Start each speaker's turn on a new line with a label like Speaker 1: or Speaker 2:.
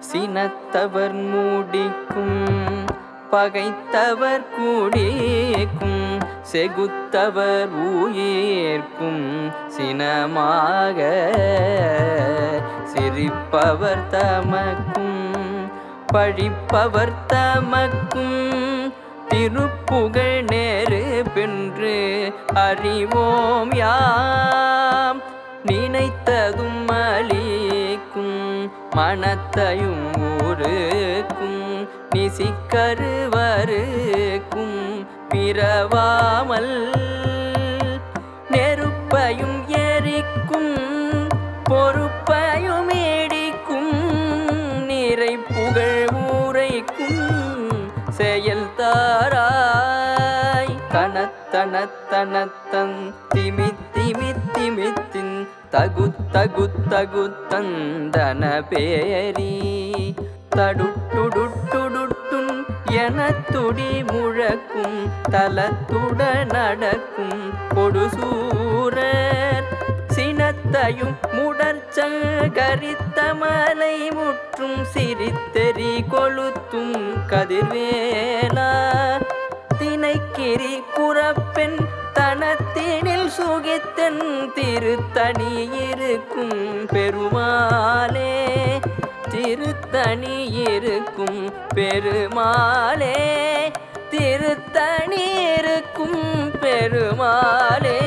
Speaker 1: சினத்தவர் மூடிக்கும் பகைத்தவர் கூடிக்கும் செகுத்தவர் உயிர்க்கும் சினமாக சிரிப்பவர் தமக்கும் பழிப்பவர் தமக்கும் திருப்புகழ் நேரு பென்று அறிவோம் யாம் நினைத்ததும் அளிக்கும் மனத்தையும் ஊருக்கும் நிசிக்கருவருக்கும் பிறவாமல் நெருப்பையும் எரிக்கும் பொறுப்பையும் இடிக்கும் நிறை புகழ் ஊரைக்கும் செயல் தாராய் தனத்தனத்தனத்தன் திமித்திமித்திமித்தின் தகுத்தகுத்தகுத்தந்தன பேரி தடுட்டுடுட்டுடுட்டுன் என துடி முழக்கும் தலத்துட நடக்கும் கொடுசூரர் சினத்தையும் முடற்சங்கரித்த மலை முற்றும் சிரித்தெறி கொளுத்தும் கதிர்வேலா தினைக்கிரி குறப்பெண் தனத்தினில் சுகித்தன் திருத்தணி இருக்கும் பெருமாளே திருத்தணி இருக்கும் பெருமாளே திருத்தணி இருக்கும் பெருமாளே.